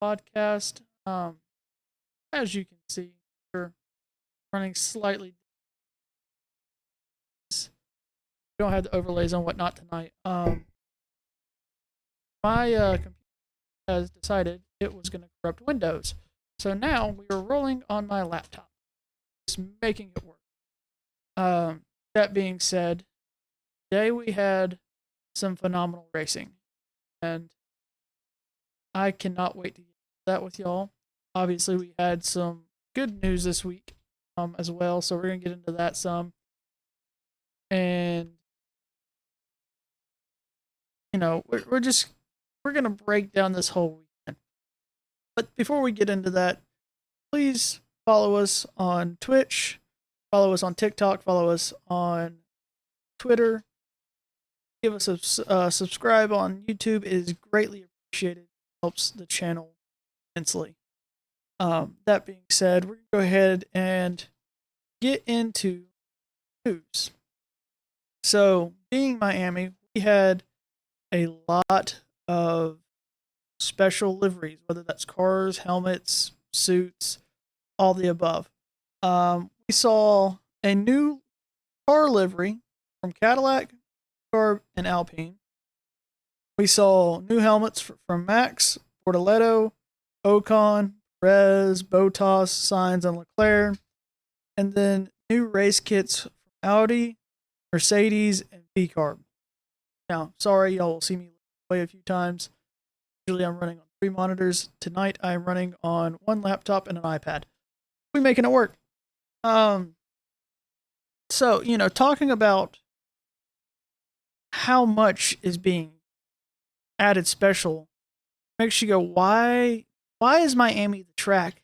podcast. As you can see, we're running slightly. We don't have the overlays and whatnot tonight. My computer has decided it was going to corrupt Windows, so now we are rolling on my laptop, just making it work. That being said, today we had some phenomenal racing, and I cannot wait to get that with y'all. Obviously, we had some good news this week, as well, so we're gonna get into that some, and we're gonna break down this whole weekend. But before we get into that, please follow us on Twitch, follow us on TikTok, follow us on Twitter, give us a subscribe on YouTube. It is greatly appreciated. Helps the channel immensely. That being said, we're gonna go ahead and get into news. So, being Miami, we had a lot of special liveries, whether that's cars, helmets, suits, all the above. We saw a new car livery from Cadillac, Carb, and Alpine. We saw new helmets from Max, Bortoleto, Ocon, Perez, Bottas, Sainz, and Leclerc, and then new race kits from Audi, Mercedes, and V-Carb. Now, sorry, y'all will see me play a few times. Usually I'm running on 3 monitors. Tonight I'm running on 1 laptop and an iPad. We're making it work. So, talking about how much is being added special makes you go, why is Miami the track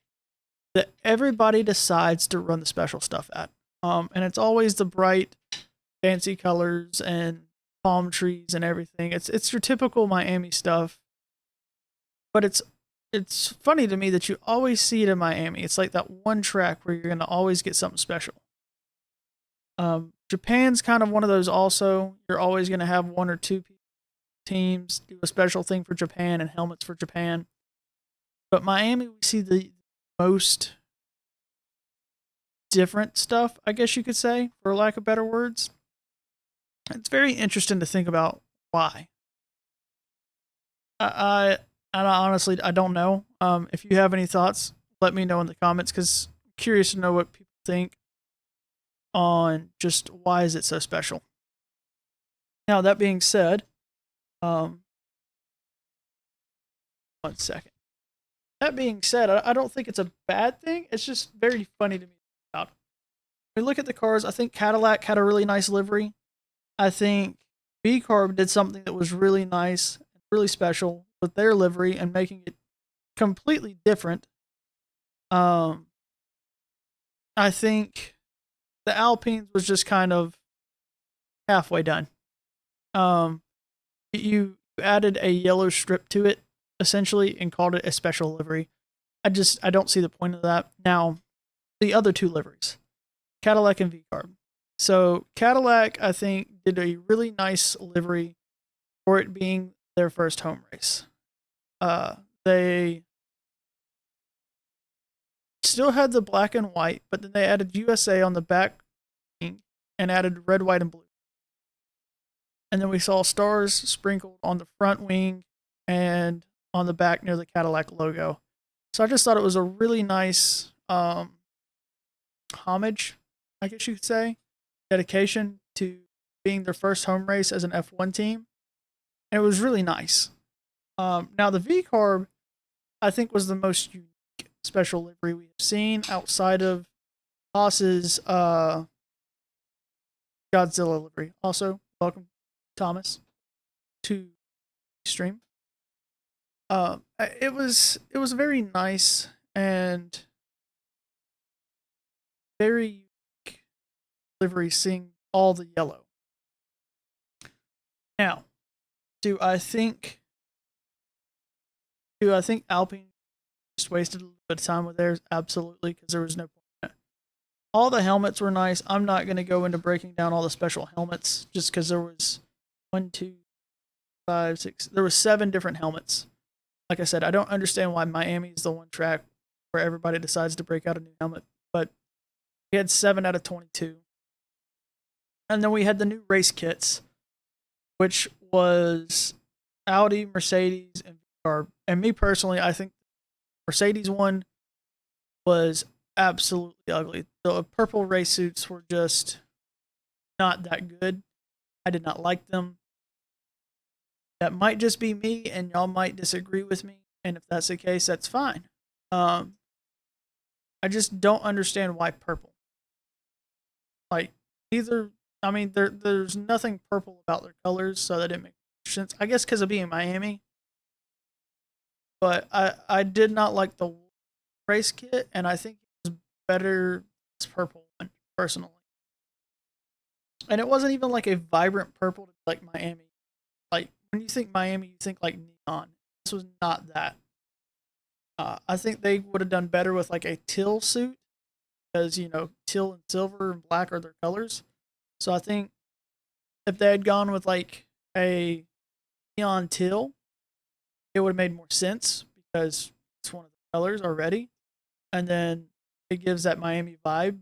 that everybody decides to run the special stuff at? And it's always the bright, fancy colors and palm trees and everything. It's your typical Miami stuff. But it's funny to me that you always see it in Miami. It's like that one track where you're gonna always get something special. Japan's kind of one of those also. You're always gonna have 1 or 2 teams do a special thing for Japan and helmets for Japan. But Miami, we see the most different stuff, I guess you could say, for lack of better words. It's very interesting to think about why. I honestly, I don't know. If you have any thoughts, let me know in the comments, because I'm curious to know what people think on just why is it so special. Now, that being said, 1 second. That being said, I don't think it's a bad thing. It's just very funny to me about it. When we look at the cars, I think Cadillac had a really nice livery. I think V-Carb did something that was really nice, really special with their livery and making it completely different. I think the Alpines was just kind of halfway done. You added a yellow strip to it essentially and called it a special livery. I don't see the point of that. Now, the other 2 liveries, Cadillac and V-Carb. So Cadillac, I think, did a really nice livery for it being their first home race. They still had the black and white, but then they added USA on the back and added red, white, and blue. And then we saw stars sprinkled on the front wing and on the back near the Cadillac logo. So I just thought it was a really nice homage, I guess you could say, dedication to being their first home race as an F1 team. And it was really nice. Now, the V-Carb, I think, was the most unique special livery we have seen outside of Haas's Godzilla livery. Also, welcome, Thomas, to the stream. It was very nice and very unique livery, seeing all the yellow. Now, do I think Alpine just wasted a little bit of time with theirs? Absolutely, because there was no point in it. All the helmets were nice. I'm not going to go into breaking down all the special helmets just because there was 1, 2, 5, 6. There were 7 different helmets like I said, I don't understand why Miami is the one track where everybody decides to break out a new helmet, but we had 7 out of 22. And then we had the new race kits, which was Audi, Mercedes, and VinFast. And me personally, I think Mercedes one was absolutely ugly. The purple race suits were just not that good. I did not like them. That might just be me, and y'all might disagree with me. And if that's the case, that's fine. Um, I just don't understand why purple. Like either, I mean, there's nothing purple about their colors, so that didn't make sense. I guess because of being Miami, but I did not like the race kit, and I think it was better this purple one personally. And it wasn't even like a vibrant purple like Miami. Like when you think Miami, you think like neon. This was not that. I think they would have done better with like a teal suit because teal and silver and black are their colors. So I think if they had gone with like a neon teal, it would have made more sense because it's one of the colors already, and then it gives that Miami vibe,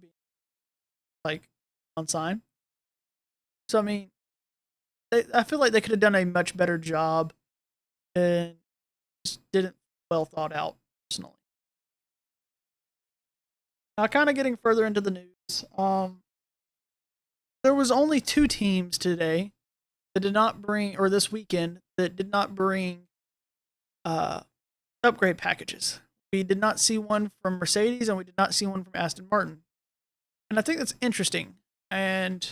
like on sign. So I mean, I feel like they could have done a much better job, and just didn't well thought out personally. Now, kind of getting further into the news, there was only 2 teams today that did not bring, or this weekend that did not bring uh, upgrade packages. We did not see one from Mercedes, and we did not see one from Aston Martin. And I think that's interesting. And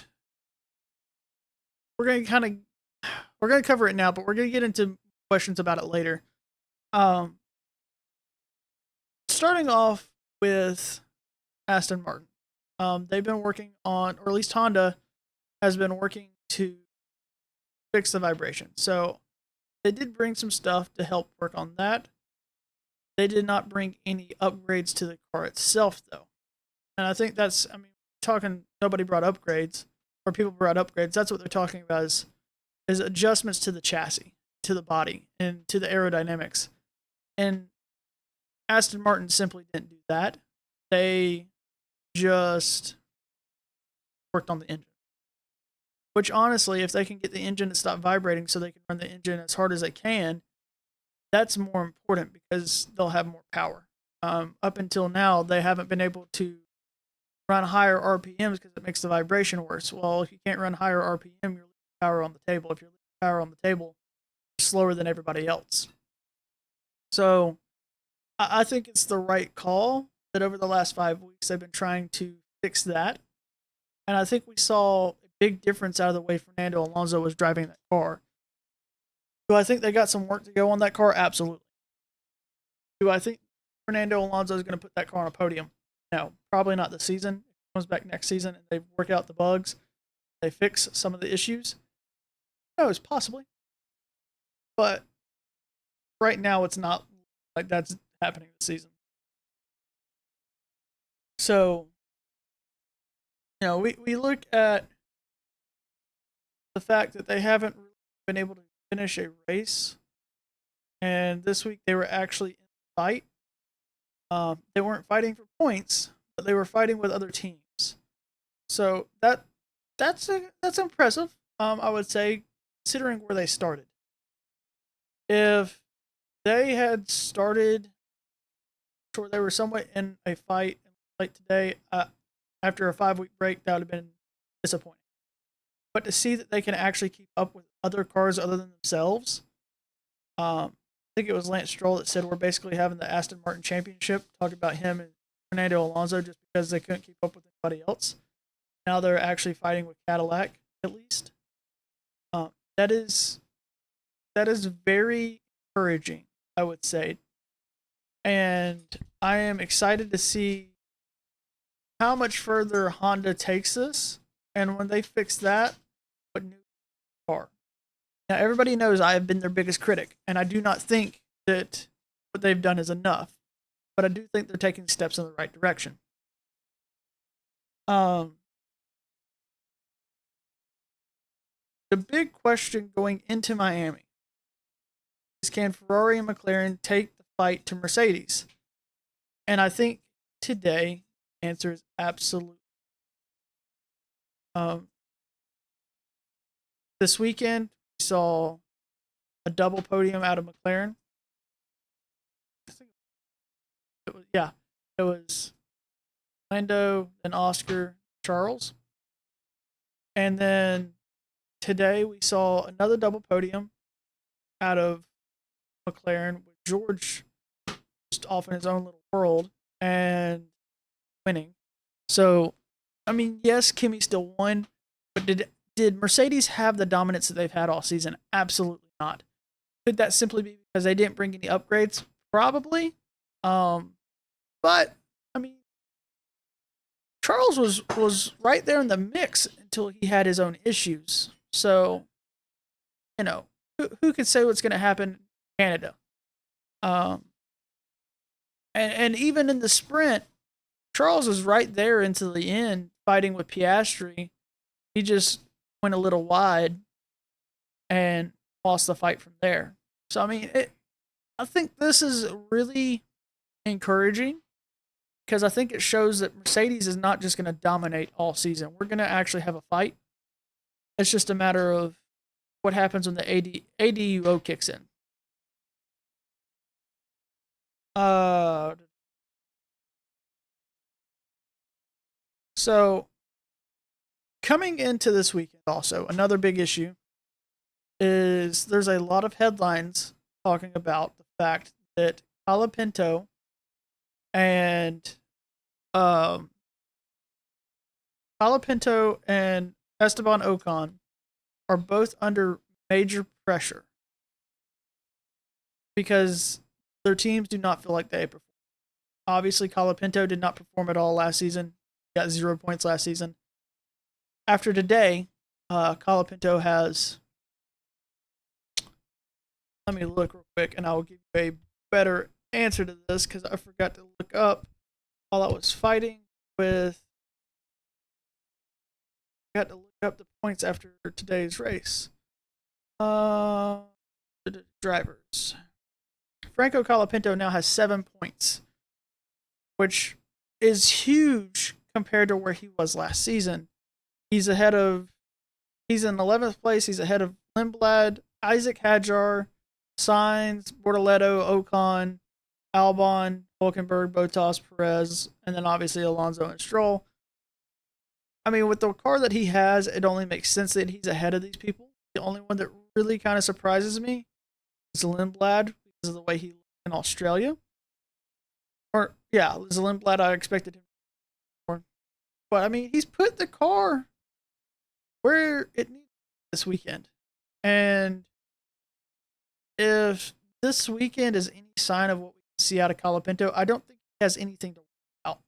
we're going to kind of we're going to cover it now, but we're going to get into questions about it later. Um, Starting off with Aston Martin, they've been working on, or at least Honda has been working to fix the vibration. So they did bring some stuff to help work on that. They did not bring any upgrades to the car itself, though. And I think that's, I mean, talking, nobody brought upgrades, or people brought upgrades. That's what they're talking about is adjustments to the chassis, to the body, and to the aerodynamics. And Aston Martin simply didn't do that. They just worked on the engine. Which honestly, if they can get the engine to stop vibrating so they can run the engine as hard as they can, that's more important because they'll have more power. Up until now, they haven't been able to run higher RPMs because it makes the vibration worse. Well, if you can't run higher RPM, you're leaving power on the table. If you're leaving power on the table, you're slower than everybody else. So I think it's the right call that over the last 5 weeks they've been trying to fix that. And I think we saw a big difference out of the way Fernando Alonso was driving that car. Do I think they got some work to go on that car? Absolutely. Do I think Fernando Alonso is going to put that car on a podium? No, probably not this season. If he comes back next season and they work out the bugs, they fix some of the issues. No, it's possibly. But right now, it's not like that's happening this season. So, we look at the fact that they haven't really been able to finish a race. And this week, they were actually in the fight. They weren't fighting for points, but they were fighting with other teams. So that's impressive. I would say, considering where they started. If they had started, or they were somewhat in a fight like today, after a 5 week break, that would have been disappointing. But to see that they can actually keep up with other cars other than themselves, I think it was Lance Stroll that said we're basically having the Aston Martin Championship. Talking about him and Fernando Alonso just because they couldn't keep up with anybody else. Now they're actually fighting with Cadillac at least. That is very encouraging, I would say, and I am excited to see how much further Honda takes this, and when they fix that, what new car. Now everybody knows I have been their biggest critic, and I do not think that what they've done is enough, but I do think they're taking steps in the right direction. Um, the big question going into Miami is, can Ferrari and McLaren take the fight to Mercedes? And I think today the answer is absolutely. Um, this weekend we saw a double podium out of McLaren. I think it was Lando, then Oscar, Charles, and then today we saw another double podium out of McLaren with George just off in his own little world and winning. So, I mean, yes, Kimi still won, but did Mercedes have the dominance that they've had all season? Absolutely not. Could that simply be because they didn't bring any upgrades? Probably. But I mean, Charles was right there in the mix until he had his own issues. So, who could say what's going to happen in Canada? Um, and even in the sprint, Charles was right there into the end fighting with Piastri. He just went a little wide and lost the fight from there. So I mean, I think this is really encouraging because I think it shows that Mercedes is not just going to dominate all season. We're going to actually have a fight. It's just a matter of what happens when the ADUO kicks in. So coming into this weekend, also another big issue is there's a lot of headlines talking about the fact that Colapinto and Colapinto and Esteban Ocon are both under major pressure because their teams do not feel like they perform. Obviously, Colapinto did not perform at all last season. He got 0 points last season. After today, Colapinto has. Let me look real quick, and I will give you a better answer to this because I forgot to look up while I was fighting with. I got to look up the points after today's race. Drivers. Franco Colapinto now has 7 points, which is huge compared to where he was last season. He's in 11th place. He's ahead of Lindblad, Isaac Hadjar, Sainz, Bortoleto, Ocon, Albon, Hulkenberg, Bottas, Perez, and then obviously Alonso and Stroll. I mean, with the car that he has, it only makes sense that he's ahead of these people. The only one that really kind of surprises me is Lindblad because of the way he looked in Australia. Lindblad, I expected him more. But, I mean, he's put the car where it needs this weekend. And if this weekend is any sign of what we can see out of Colapinto, I don't think he has anything to worry about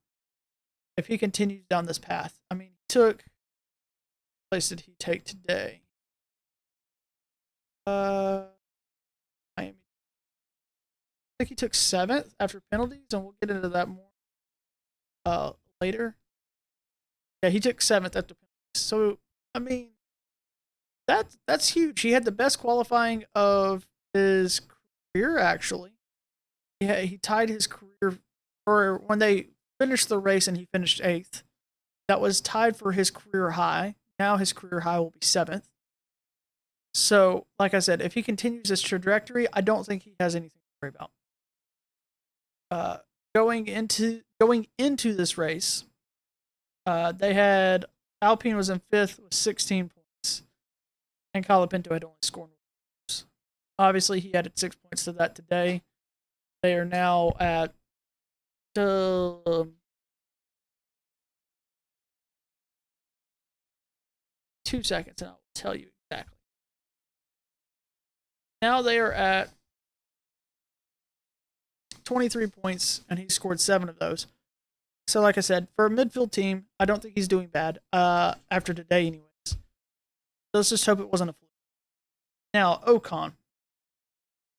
if he continues down this path. I mean, what place did he take today? Miami. I think he took 7th after penalties, and we'll get into that more later. Yeah, he took 7th after penalties. So, I mean, that's huge. He had the best qualifying of his career, actually. Yeah, he tied his career for when they finished the race and he finished 8th. That was tied for his career high. Now his career high will be 7th. So, like I said, if he continues this trajectory, I don't think he has anything to worry about. Going into this race, they had Alpine was in 5th with 16 points, and Colapinto had only scored 1. Obviously, he added 6 points to that today. They are now at 2 seconds, and I'll tell you exactly. Now they are at 23 points, and he scored 7 of those. So, like I said, for a midfield team, I don't think he's doing bad after today, anyways. So let's just hope it wasn't a fluke. Now, Ocon.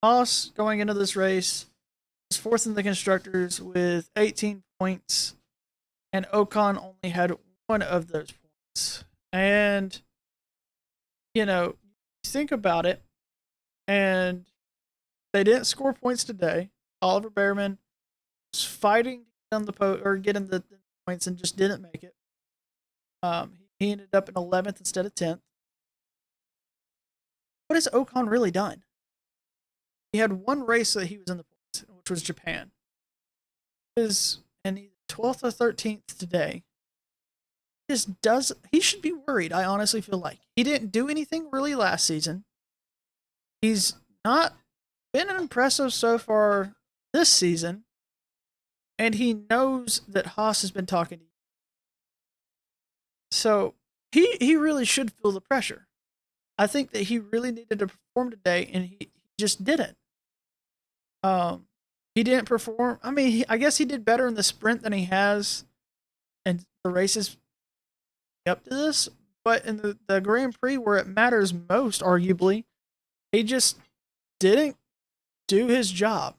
Haas, going into this race, was 4th in the Constructors with 18 points, and Ocon only had 1 of those points. And, think about it, and They didn't score points today. Oliver Behrman was fighting to get on get in the points and just didn't make it. He ended up in 11th instead of 10th. What has Ocon really done? He had one race that he was in the points, which was Japan. And he's 12th or 13th today. He should be worried, I honestly feel like. He didn't do anything really last season. He's not been impressive so far this season. And he knows that Haas has been talking to you. So he really should feel the pressure. I think that he really needed to perform today, and he just didn't. He didn't perform. I mean, I guess he did better in the sprint than he has in the races up to this. But in the Grand Prix, where it matters most, arguably, he just didn't do his job.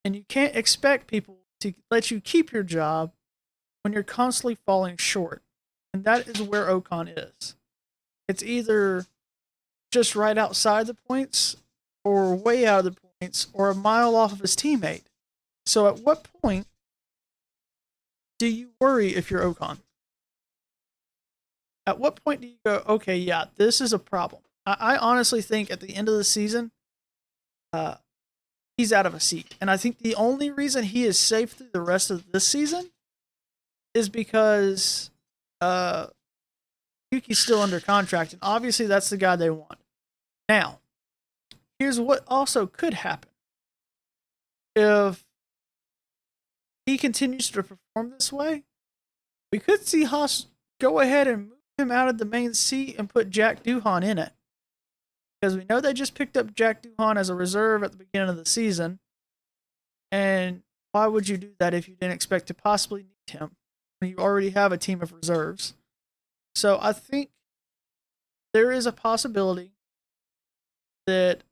And you can't expect people to let you keep your job when you're constantly falling short. And that is where Ocon is. It's either just right outside the points or way out of the points or a mile off of his teammate. So at what point do you worry if you're Ocon? At what point do you go, okay, yeah, this is a problem? I honestly think at the end of the season, he's out of a seat. And I think the only reason he is safe through the rest of this season is because Yuki's still under contract. And obviously that's the guy they want. Now, here's what also could happen. If he continues to perform this way, we could see Haas go ahead and move him out of the main seat and put Jack Doohan in it. Because we know they just picked up Jack Doohan as a reserve at the beginning of the season. And why would you do that if you didn't expect to possibly need him when you already have a team of reserves? So I think there is a possibility that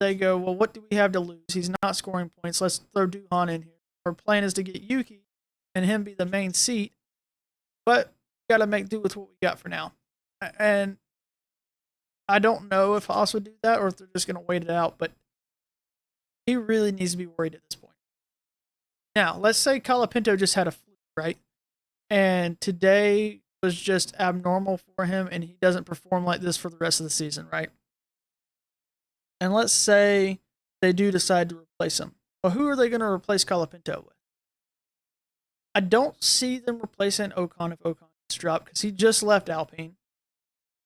they go, well, what do we have to lose? He's not scoring points. Let's throw Doohan in here. Our plan is to get Yuki and him be the main seat. But we got to make do with what we got for now. And I don't know if Haas would do that or if they're just going to wait it out, but he really needs to be worried at this point. Now, let's say Colapinto just had a fluke, right? And today was just abnormal for him and he doesn't perform like this for the rest of the season, right? And let's say they do decide to replace him. Well, who are they going to replace Colapinto with? I don't see them replacing Ocon if Ocon gets dropped because he just left Alpine.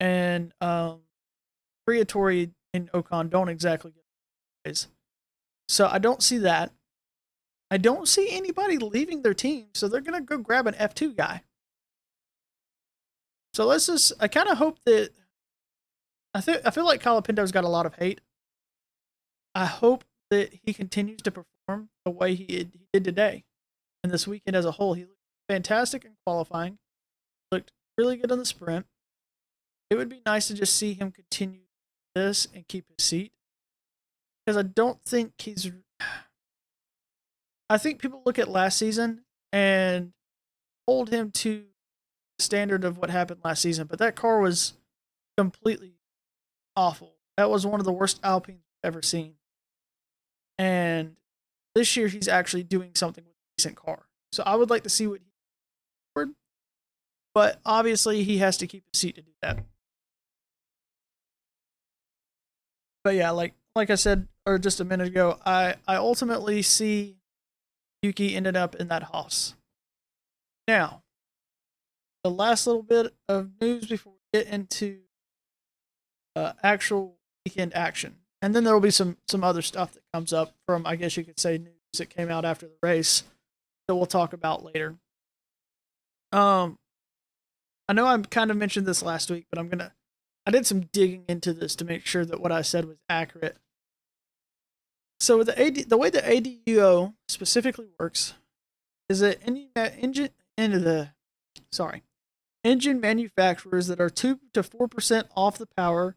And Briatore and Ocon don't exactly get plays. So I don't see that. I don't see anybody leaving their team, so they're going to go grab an F2 guy. So I kind of hope that, I feel like Colapinto's got a lot of hate. I hope that he continues to perform the way he did today. And this weekend as a whole, he looked fantastic in qualifying. Looked really good on the sprint. It would be nice to just see him continue this and keep his seat. Because I don't think I think people look at last season and hold him to the standard of what happened last season. But that car was completely awful. That was one of the worst Alpines I've ever seen. And this year he's actually doing something with a decent car. So I would like to see what he did. But obviously he has to keep his seat to do that. But yeah, like I said, or just a minute ago, I ultimately see Yuki ended up in that Haas. Now, the last little bit of news before we get into actual weekend action. And then there will be some other stuff that comes up from, I guess you could say, news that came out after the race that we'll talk about later. I know I kind of mentioned this last week, but I did some digging into this to make sure that what I said was accurate. So with the way the ADUO specifically works is that engine manufacturers that are 2 to 4% off the power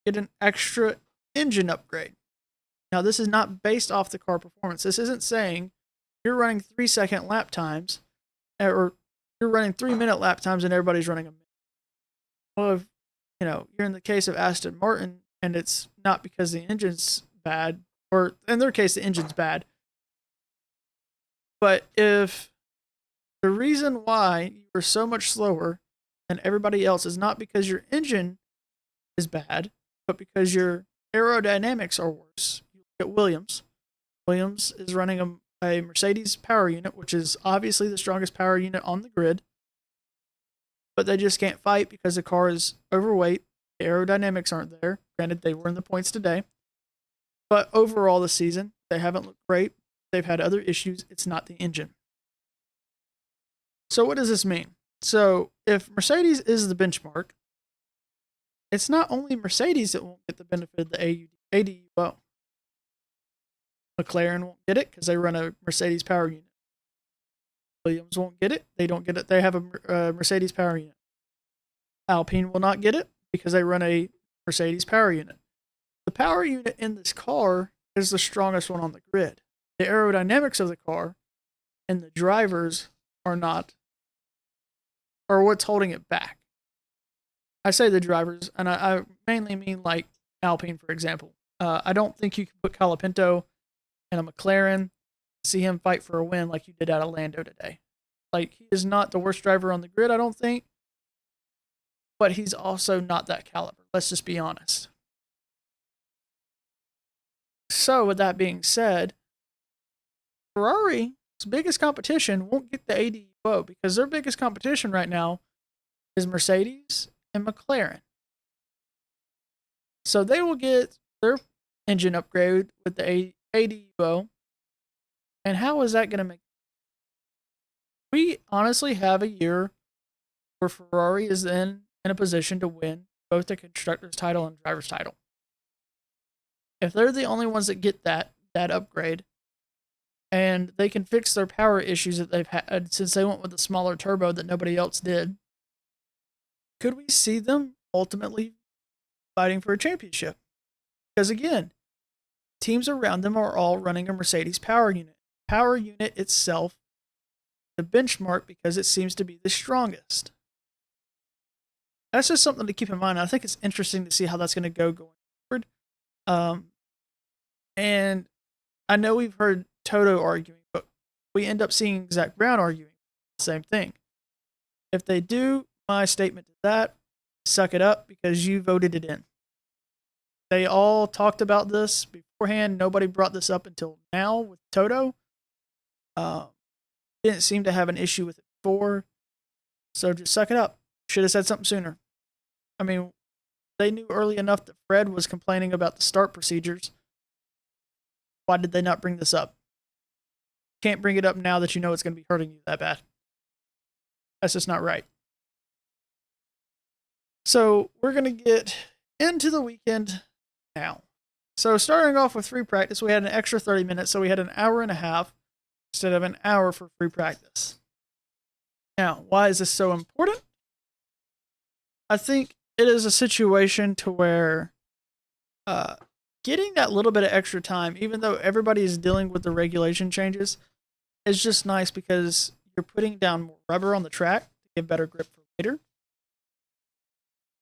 get an extra engine upgrade. Now, this is not based off the car performance. This isn't saying you're running 3-second lap times or you're running 3-minute lap times and everybody's running a minute. Well, if you're in the case of Aston Martin and it's not because the engine's bad, or in their case, the engine's bad. But if the reason why you are so much slower than everybody else is not because your engine is bad, but because your aerodynamics are worse, you look at Williams. Williams is running a Mercedes power unit, which is obviously the strongest power unit on the grid, but they just can't fight because the car is overweight. The aerodynamics aren't there. Granted, they were in the points today, but overall this season, they haven't looked great. They've had other issues. It's not the engine. So what does this mean? So if Mercedes is the benchmark, it's not only Mercedes that won't get the benefit of the ADUO. McLaren won't get it because they run a Mercedes power unit. Williams won't get it. They don't get it. They have a Mercedes power unit. Alpine will not get it because they run a Mercedes power unit. The power unit in this car is the strongest one on the grid. The aerodynamics of the car and the drivers are not, or what's holding it back. I say the drivers, and I mainly mean like Alpine, for example. I don't think you can put Colapinto in a McLaren, see him fight for a win like you did out of Lando today. Like, he is not the worst driver on the grid, I don't think, but he's also not that caliber. Let's just be honest. So, with that being said, Ferrari's biggest competition won't get the ADUO because their biggest competition right now is Mercedes and McLaren. So they will get their engine upgrade with the ADUO. And how is that going to make? We honestly have a year where Ferrari is then in a position to win both the constructor's title and driver's title. If they're the only ones that get that upgrade, and they can fix their power issues that they've had since they went with the smaller turbo that nobody else did, could we see them ultimately fighting for a championship? Because again, teams around them are all running a Mercedes power unit. Power unit itself, the benchmark, because it seems to be the strongest. That's just something to keep in mind. I think it's interesting to see how that's going to go going forward. And I know we've heard Toto arguing, but we end up seeing Zach Brown arguing the same thing. If they do, my statement to that, suck it up because you voted it in. They all talked about this beforehand. Nobody brought this up until now with Toto. Didn't seem to have an issue with it before. So just suck it up. Should have said something sooner. I mean, they knew early enough that Fred was complaining about the start procedures. Why did they not bring this up? Can't bring it up now that you know it's going to be hurting you that bad. That's just not right. So we're going to get into the weekend now. So starting off with free practice, we had an extra 30 minutes, so we had an hour and a half instead of an hour for free practice. Now, why is this so important? I think it is a situation to where getting that little bit of extra time, even though everybody is dealing with the regulation changes, is just nice because you're putting down more rubber on the track to get better grip for later.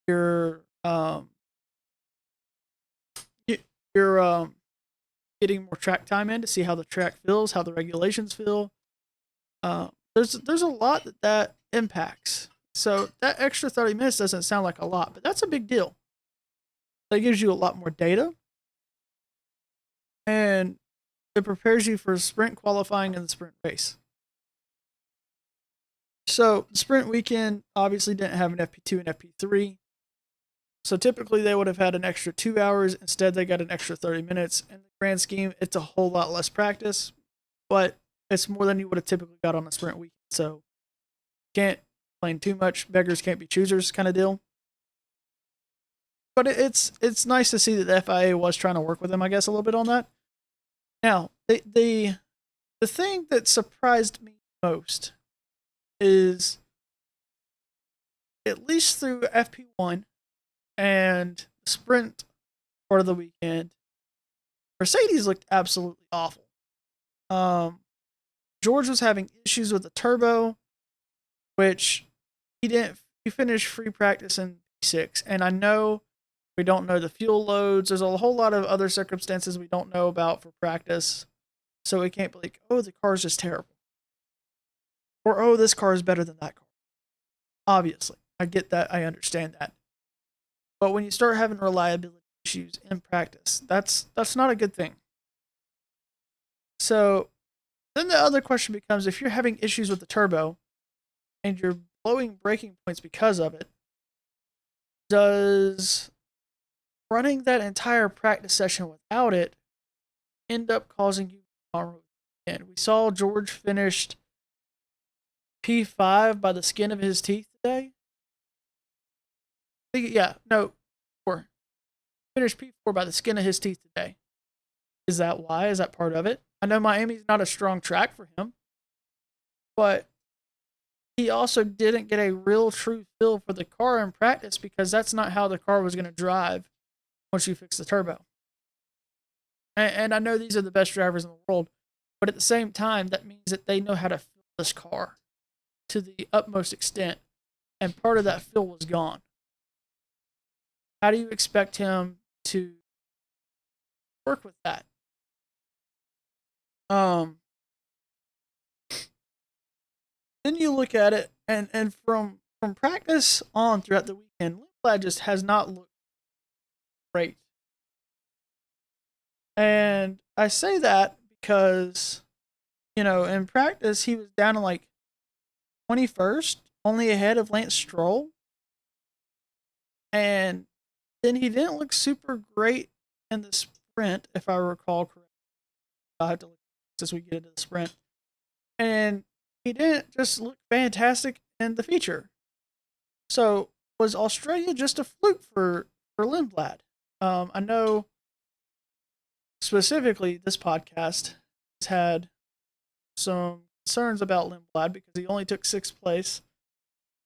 You're getting more track time in to see how the track feels, how the regulations feel. There's a lot that impacts. So that extra 30 minutes doesn't sound like a lot, but that's a big deal. That gives you a lot more data, and it prepares you for sprint qualifying and the sprint race. So the sprint weekend obviously didn't have an FP2 and FP3. So typically they would have had an extra 2 hours. Instead, they got an extra 30 minutes. In the grand scheme, it's a whole lot less practice, but it's more than you would have typically got on a sprint weekend. So can't complain too much. Beggars can't be choosers kind of deal. But it's nice to see that the FIA was trying to work with them, I guess, a little bit on that. Now, the thing that surprised me most is, at least through FP1 and the sprint part of the weekend, Mercedes looked absolutely awful. George was having issues with the turbo, which he finished free practice in P6, and I know We don't know the fuel loads. There's a whole lot of other circumstances we don't know about for practice. So we can't be like, oh, the car's just terrible. Or, oh, this car is better than that car. Obviously, I get that. I understand that. But when you start having reliability issues in practice, that's not a good thing. So then the other question becomes, if you're having issues with the turbo and you're blowing braking points because of it, does running that entire practice session without it end up causing you harm? And we saw George finished P5 by the skin of his teeth today. Yeah, no, 4. Finished P4 by the skin of his teeth today. Is that why? Is that part of it? I know Miami's not a strong track for him, but he also didn't get a real true feel for the car in practice because that's not how the car was going to drive once you fix the turbo. And I know these are the best drivers in the world, but at the same time, that means that they know how to feel this car to the utmost extent, and part of that feel was gone. How do you expect him to work with that? Then you look at it, and from practice on throughout the weekend, Lindblad just has not looked great. And I say that because, in practice, he was down to like 21st, only ahead of Lance Stroll. And then he didn't look super great in the sprint, if I recall correctly. I'll have to look as we get into the sprint. And he didn't just look fantastic in the feature. So was Australia just a fluke for Lindblad? I know specifically this podcast has had some concerns about Lindblad because he only took 6th place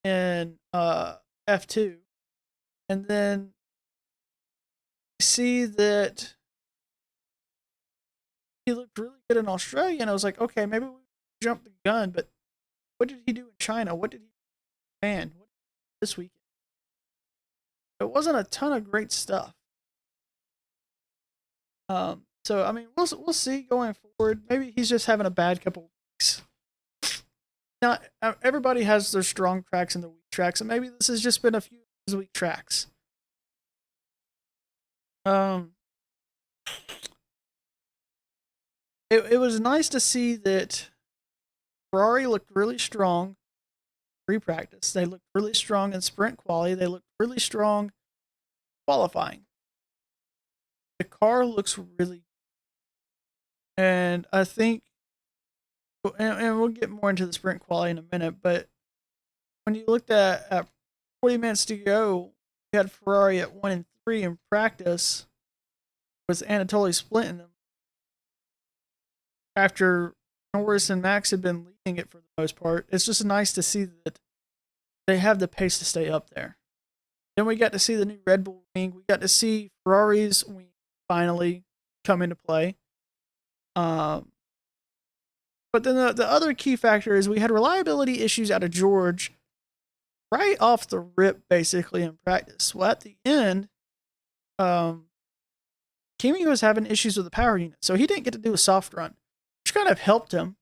in F2. And then you see that he looked really good in Australia, and I was like, okay, maybe we jumped the gun, but what did he do in China? What did he do in Japan? What did he do this weekend? It wasn't a ton of great stuff. So I mean, we'll see going forward. Maybe he's just having a bad couple weeks. Now, everybody has their strong tracks and their weak tracks, and maybe this has just been a few of his weak tracks. It was nice to see that Ferrari looked really strong pre-practice. They looked really strong in sprint quality. They looked really strong qualifying. The car looks really, and I think, and we'll get more into the sprint quality in a minute. But when you looked at 40 minutes to go, you had Ferrari at 1 and 3 in practice, with Anatoly splitting them after Norris and Max had been leading it for the most part. It's just nice to see that they have the pace to stay up there. Then we got to see the new Red Bull wing. We got to see Ferrari's wing finally come into play. But then the other key factor is we had reliability issues out of George right off the rip, basically, in practice. Well, at the end, Kimi was having issues with the power unit, so he didn't get to do a soft run, which kind of helped him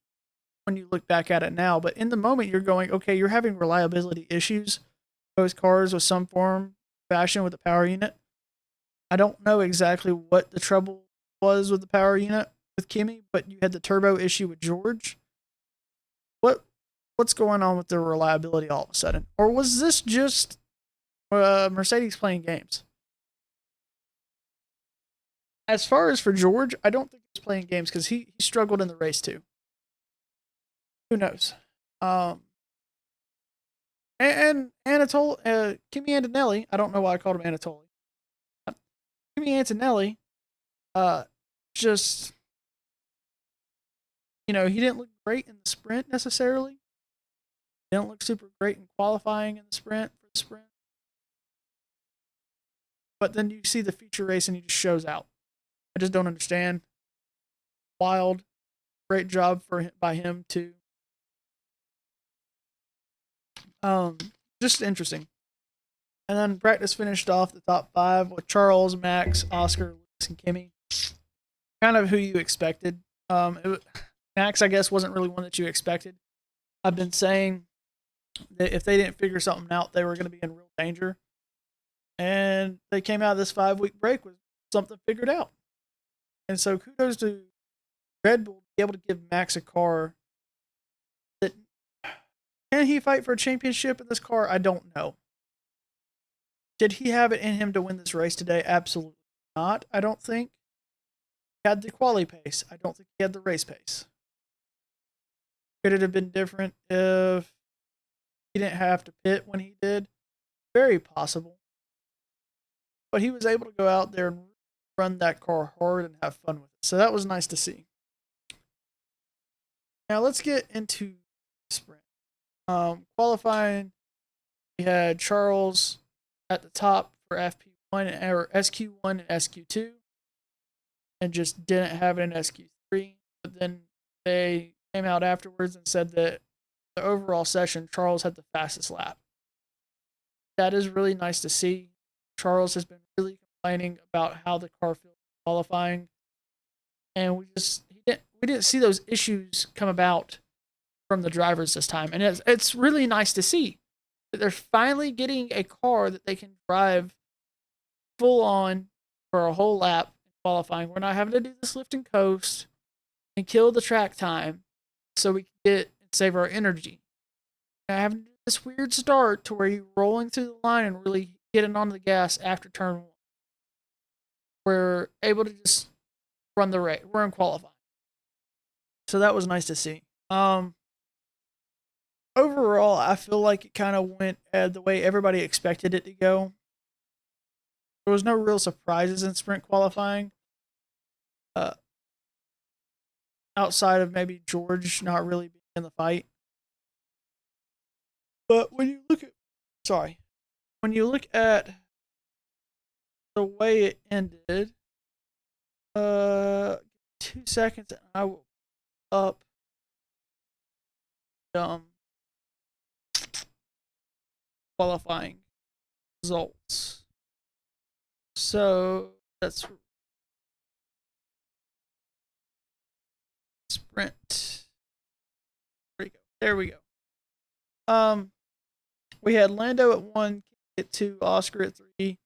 when you look back at it now. But in the moment, you're going, okay, you're having reliability issues. Those cars with some form, fashion with the power unit. I don't know exactly what the trouble was with the power unit with Kimi, but you had the turbo issue with George. What's going on with the reliability all of a sudden? Or was this just Mercedes playing games? As far as for George, I don't think he's playing games because he struggled in the race too. Who knows? And Anatoly, Kimi Antonelli, I don't know why I called him Anatoly. Kimi Antonelli, just, he didn't look great in the sprint necessarily. He didn't look super great in qualifying in the sprint for the sprint. But then you see the feature race and he just shows out. I just don't understand. Wild, great job by him too. Just interesting. And then practice finished off the top 5 with Charles, Max, Oscar, Lucas, and Kimmy. Kind of who you expected. Max, I guess, wasn't really one that you expected. I've been saying that if they didn't figure something out, they were going to be in real danger. And they came out of this 5-week break with something figured out. And so kudos to Red Bull to be able to give Max a car that, can he fight for a championship in this car? I don't know. Did he have it in him to win this race today? Absolutely not, I don't think. He had the quali pace. I don't think he had the race pace. Could it have been different if he didn't have to pit when he did? Very possible. But he was able to go out there and run that car hard and have fun with it. So that was nice to see. Now let's get into sprint. Qualifying, we had Charles at the top for FP1 or SQ1 and SQ2, and just didn't have it in SQ3. But then they came out afterwards and said that the overall session, Charles had the fastest lap. That is really nice to see. Charles has been really complaining about how the car feels qualifying, and we didn't see those issues come about from the drivers this time, and it's really nice to see that they're finally getting a car that they can drive full on for a whole lap in qualifying. We're not having to do this lift and coast and kill the track time so we can get and save our energy. And having to do this weird start to where you're rolling through the line and really getting on the gas after turn 1. We're able to just run the race. We're in qualifying. So that was nice to see. Overall, I feel like it kind of went the way everybody expected it to go. There was no real surprises in sprint qualifying. Outside of maybe George not really being in the fight. But when you look at the way it ended, 2 seconds and I will up qualifying results. So that's sprint. There we go. We had Lando at 1, at 2, Oscar at 3,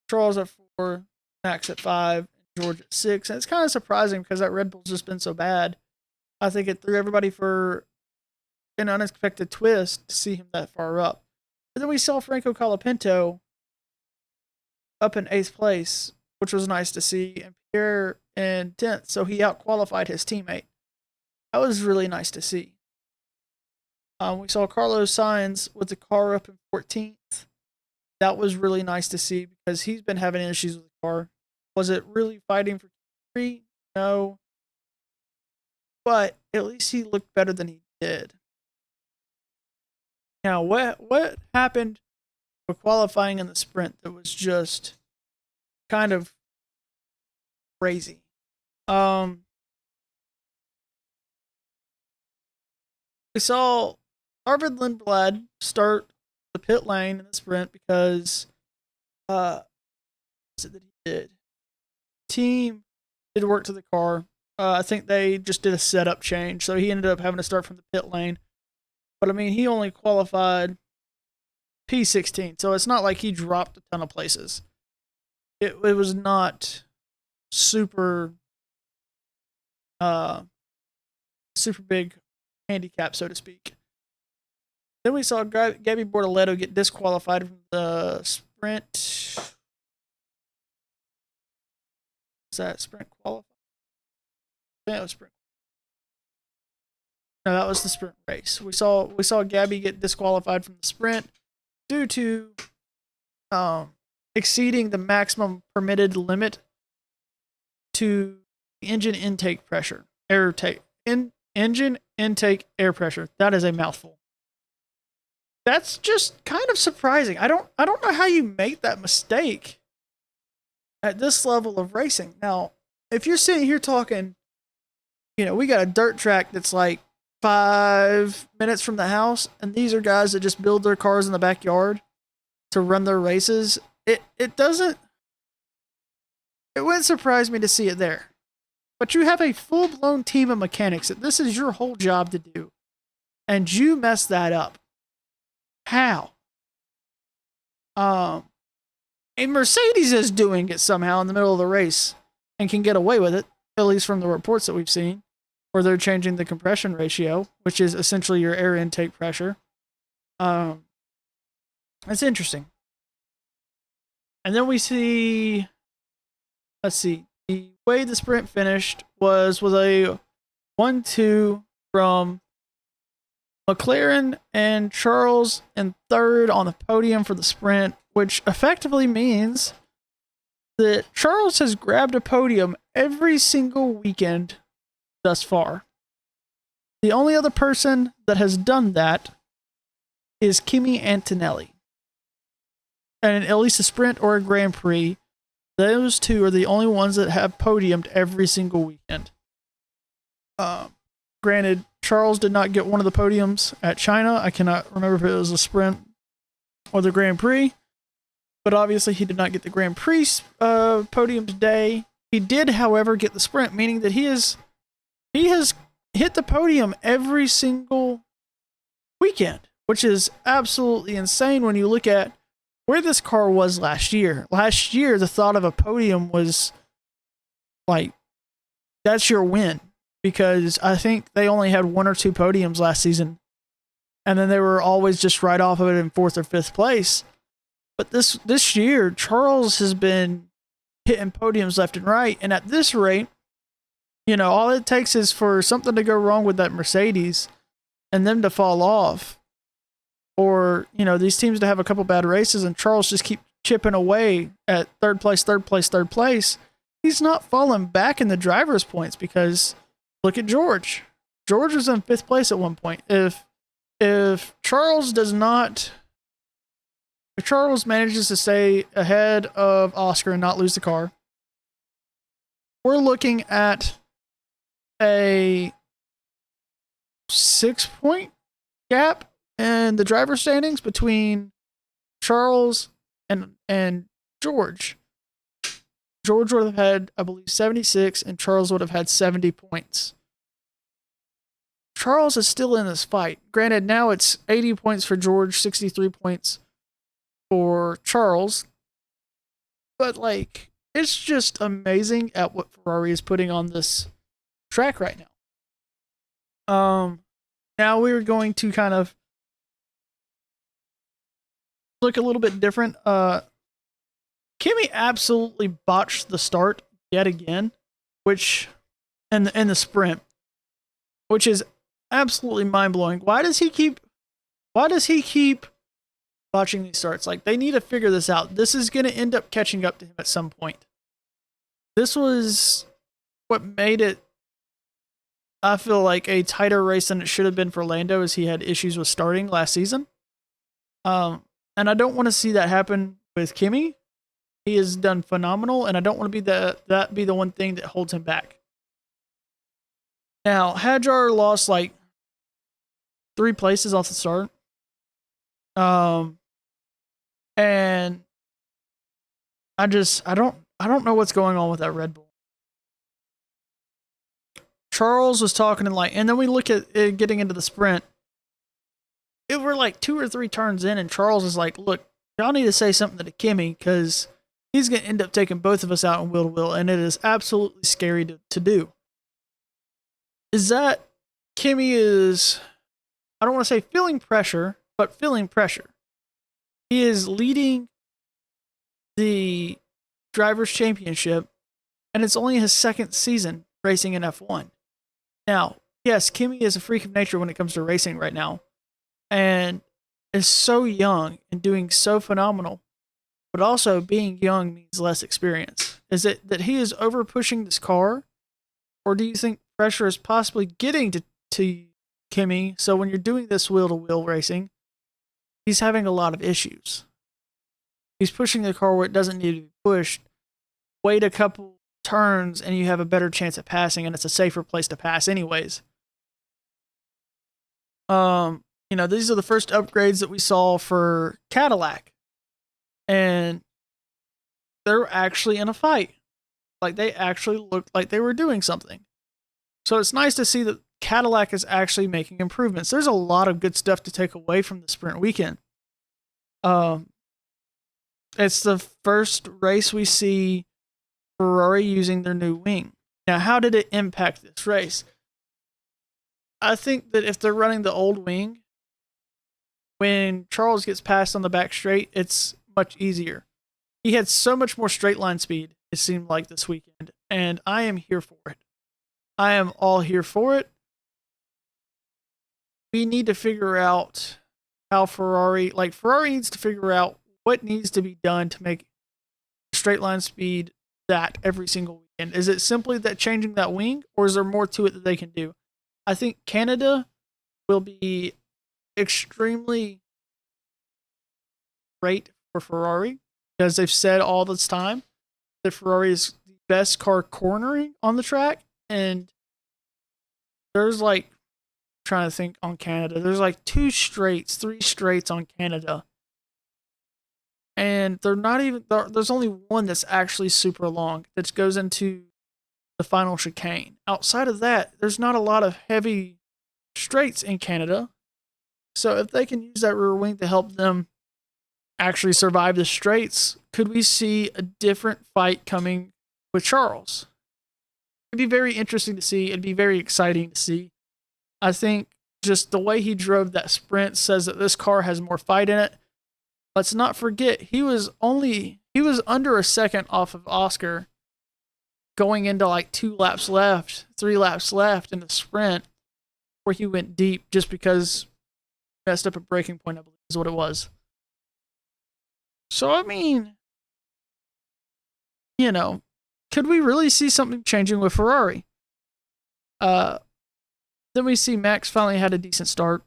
Charles at 4, Max at 5, and George at 6. And it's kind of surprising because that Red Bull's just been so bad. I think it threw everybody for an unexpected twist to see him that far up. But then we saw Franco Colapinto up in 8th place, which was nice to see, and Pierre in 10th, so he out-qualified his teammate. That was really nice to see. We saw Carlos Sainz with the car up in 14th. That was really nice to see because he's been having issues with the car. Was it really fighting for Q3? No. But at least he looked better than he did. Now, what happened with qualifying in the sprint that was just kind of crazy? We saw Arvid Lindblad start the pit lane in the sprint because what is it that he did? Team did work to the car. I think they just did a setup change, so he ended up having to start from the pit lane. But I mean, he only qualified P16, so it's not like he dropped a ton of places. It was not super super big handicap, so to speak. Then we saw Gabby Bortoleto get disqualified from the sprint. Is that sprint qualified? That was sprint. No, that was the sprint race. We saw Gabby get disqualified from the sprint due to exceeding the maximum permitted limit to engine intake pressure. Engine intake air pressure. That is a mouthful. That's just kind of surprising. I don't know how you make that mistake at this level of racing. Now, if you're sitting here talking, we got a dirt track that's like 5 minutes from the house, and these are guys that just build their cars in the backyard. to run their races, it doesn't. It wouldn't surprise me to see it there. But you have a full blown team of mechanics that this is your whole job to do, and you mess that up. How? And Mercedes is doing it somehow in the middle of the race and can get away with it, at least from the reports that we've seen, where they're changing the compression ratio, which is essentially your air intake pressure. It's interesting. And then we see, let's see, the way the sprint finished was with a 1-2 from McLaren and Charles in third on the podium for the sprint, which effectively means that Charles has grabbed a podium every single weekend thus far. The only other person that has done that is Kimi Antonelli. And at least a sprint or a Grand Prix, those two are the only ones that have podiumed every single weekend. Granted, Charles did not get one of the podiums at China. I cannot remember if it was a sprint or the Grand Prix, but obviously he did not get the Grand Prix podium today. He did, however, get the sprint, meaning that he has hit the podium every single weekend, which is absolutely insane when you look at where this car was last year. Last year, the thought of a podium was like, that's your win. Because I think they only had 1 or 2 podiums last season. And then they were always just right off of it in 4th or 5th place. But this year, Charles has been hitting podiums left and right. And at this rate, all it takes is for something to go wrong with that Mercedes and them to fall off. Or, these teams to have a couple bad races and Charles just keep chipping away at third place. He's not falling back in the driver's points because look at George. George was in 5th place at one point. If Charles manages to stay ahead of Oscar and not lose the car, we're looking at a 6-point gap in the driver standings between Charles and George. George would have had, I believe, 76, and Charles would have had 70 points. Charles is still in this fight. Granted, now it's 80 points for George, 63 points for Charles. But, it's just amazing at what Ferrari is putting on this track right now. Now we're going to kind of look a little bit different. Kimi absolutely botched the start yet again, which in the sprint, which is absolutely mind blowing. Why does he keep botching these starts? They need to figure this out. This is going to end up catching up to him at some point. This was what made it, I feel like, a tighter race than it should have been for Lando, as he had issues with starting last season. And I don't want to see that happen with Kimi. He has done phenomenal, and I don't want to be that be the one thing that holds him back. Now, Hadjar lost 3 places off the start. And I don't know what's going on with that Red Bull. Charles was talking and then we look at it getting into the sprint. It were 2 or 3 turns in, and Charles is like, look, y'all need to say something to Kimi because he's going to end up taking both of us out in wheel to wheel, and it is absolutely scary to do. Is that Kimi is, I don't want to say feeling pressure, but feeling pressure. He is leading the Drivers' Championship, and it's only his 2nd season racing in F1. Now, yes, Kimi is a freak of nature when it comes to racing right now, and is so young and doing so phenomenal, but also being young means less experience. Is it that he is over pushing this car, or do you think pressure is possibly getting to Kimi, so when you're doing this wheel-to-wheel racing, he's having a lot of issues? He's pushing the car where it doesn't need to be pushed. Wait a couple turns and you have a better chance at passing, and it's a safer place to pass anyways. These are the first upgrades that we saw for Cadillac. and they're actually in a fight. Like, they actually looked like they were doing something. So it's nice to see that Cadillac is actually making improvements. There's a lot of good stuff to take away from the sprint weekend. It's the first race we see Ferrari using their new wing. Now, how did it impact this race? I think that if they're running the old wing, when Charles gets passed on the back straight, it's much easier. He had so much more straight line speed, it seemed like, this weekend, and I am here for it. I am all here for it. We need to figure out how Ferrari needs to figure out what needs to be done to make straight line speed that every single weekend. Is it simply that changing that wing, or is there more to it that they can do? I think Canada will be extremely great for Ferrari, because they've said all this time that Ferrari is the best car cornering on the track, and there's like, trying to think on Canada, there's like 3 straights on Canada, and they're not even, there's only one that's actually super long that goes into the final chicane. Outside of that, there's not a lot of heavy straights in Canada. So if they can use that rear wing to help them actually survive the straights, could we see a different fight coming with Charles? It'd be very interesting to see. It'd be very exciting to see. I think just the way he drove that sprint says that this car has more fight in it. Let's not forget, he was under a second off of Oscar going into like 3 laps left in the sprint, where he went deep just because he messed up a braking point, I believe is what it was. So, I mean, could we really see something changing with Ferrari? Then we see Max finally had a decent start.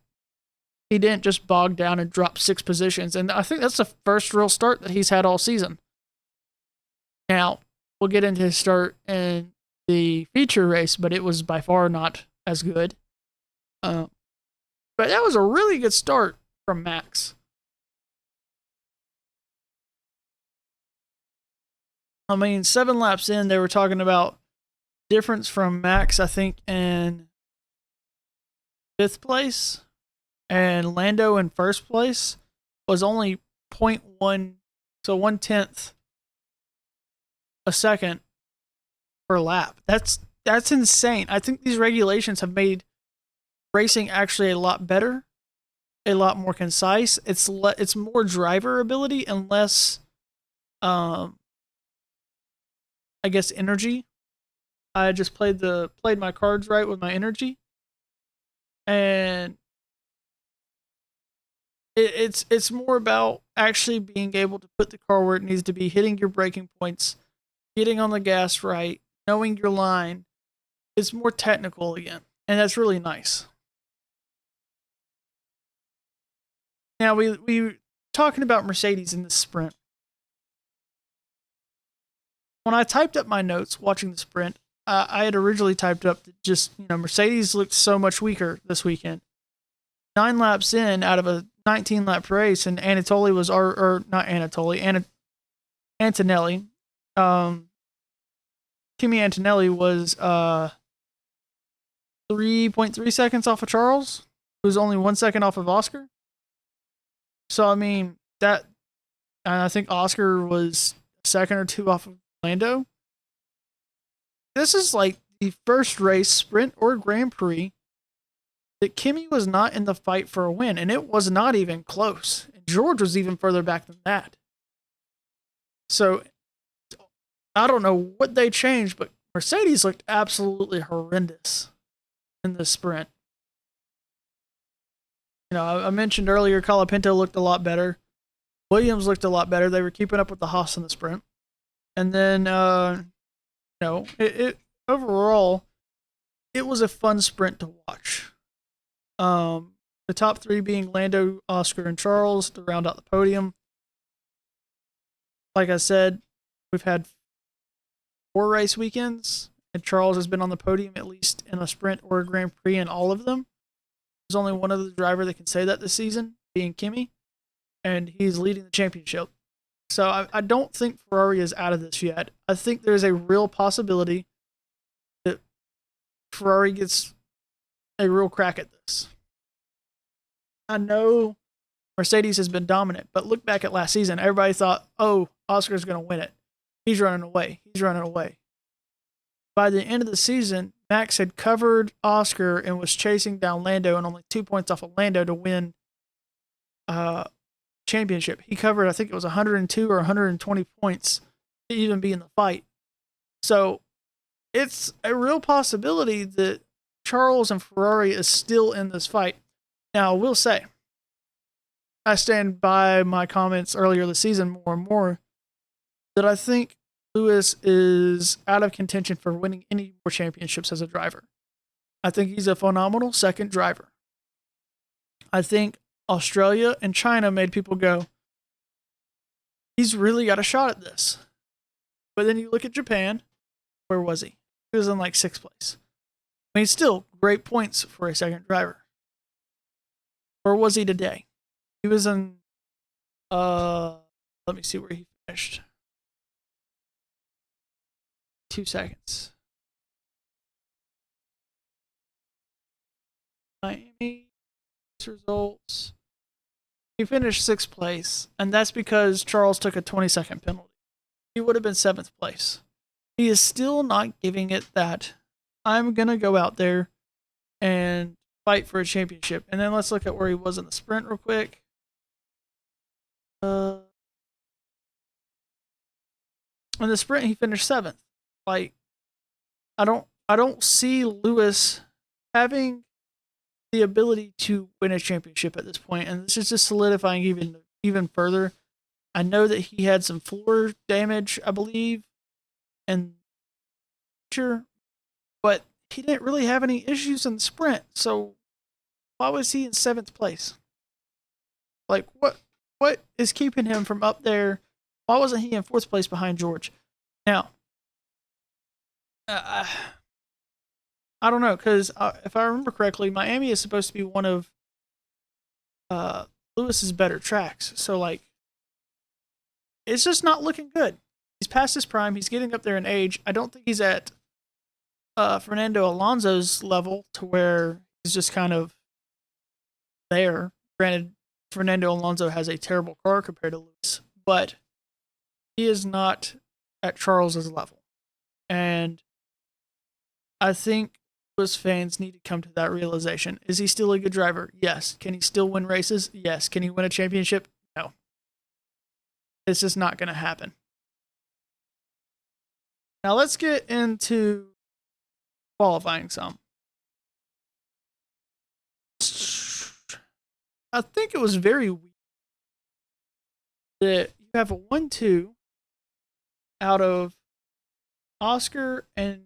He didn't just bog down and drop 6 positions, and I think that's the first real start that he's had all season. Now, we'll get into his start in the feature race, but it was by far not as good. But that was a really good start from Max. I mean, 7 laps in, they were talking about difference from Max, I think, in 5th place, and Lando in 1st place was only 0.1, so 1/10 a second per lap. That's insane. I think these regulations have made racing actually a lot better, a lot more concise. It's more driver ability and less, I guess, energy. I just played my cards right with my energy, and it's more about actually being able to put the car where it needs to be, hitting your braking points, getting on the gas right, knowing your line. It's more technical again, and that's really nice. Now we talking about Mercedes in this sprint. When I typed up my notes watching the sprint, I had originally typed up that just, Mercedes looked so much weaker this weekend. 9 laps in out of a 19 lap race, and Antonelli was, or not Antonelli, Antonelli. Kimi Antonelli was 3.3 seconds off of Charles, who was only 1 second off of Oscar. So, I mean, I think Oscar was a second or 2 off of Lando. This is like the first race, sprint or Grand Prix, that Kimi was not in the fight for a win, and it was not even close. George was even further back than that. So, I don't know what they changed, but Mercedes looked absolutely horrendous in the sprint. I mentioned earlier, Colapinto looked a lot better. Williams looked a lot better. They were keeping up with the Haas in the sprint. And then, overall, it was a fun sprint to watch. The top 3 being Lando, Oscar, and Charles to round out the podium. Like I said, we've had 4 race weekends, and Charles has been on the podium at least in a sprint or a Grand Prix in all of them. There's only one other driver that can say that this season, being Kimi, and he's leading the championship. So I don't think Ferrari is out of this yet. I think there's a real possibility that Ferrari gets a real crack at this. I know Mercedes has been dominant, but look back at last season. Everybody thought, oh, Oscar's going to win it. He's running away. He's running away. By the end of the season, Max had covered Oscar and was chasing down Lando and only 2 points off of Lando to win championship. He covered, I think it was 102 or 120 points to even be in the fight. So it's a real possibility that Charles and Ferrari is still in this fight. Now, I will say, I stand by my comments earlier this season more and more that I think Lewis is out of contention for winning any more championships as a driver. I think he's a phenomenal second driver. I think Australia and China made people go, he's really got a shot at this. But then you look at Japan, where was he? He was in like 6th place. I mean, still great points for a second driver. Where was he today? He was in, let me see where he finished. 2 seconds. Miami results. He finished 6th place, and that's because Charles took a 20-second penalty. He would have been 7th place. He is still not giving it that I'm going to go out there and fight for a championship. And then let's look at where he was in the sprint real quick. In the sprint, he finished 7th. Like, I don't see Lewis having the ability to win a championship at this point, and this is just solidifying even further. I know that he had some floor damage, I believe, and sure, but he didn't really have any issues in the sprint. So why was he in 7th place? Like, what is keeping him from up there? Why wasn't he in 4th place behind George? Now, I don't know, because if I remember correctly, Miami is supposed to be one of Lewis's better tracks. So, like, it's just not looking good. He's past his prime. He's getting up there in age. I don't think he's at Fernando Alonso's level to where he's just kind of there. Granted, Fernando Alonso has a terrible car compared to Lewis, but he is not at Charles's level. And I think Lewis fans need to come to that realization. Is he still a good driver? Yes. Can he still win races? Yes. Can he win a championship? No. It's just not going to happen. Now let's get into qualifying some. I think it was very weird that you have a 1-2 out of Oscar and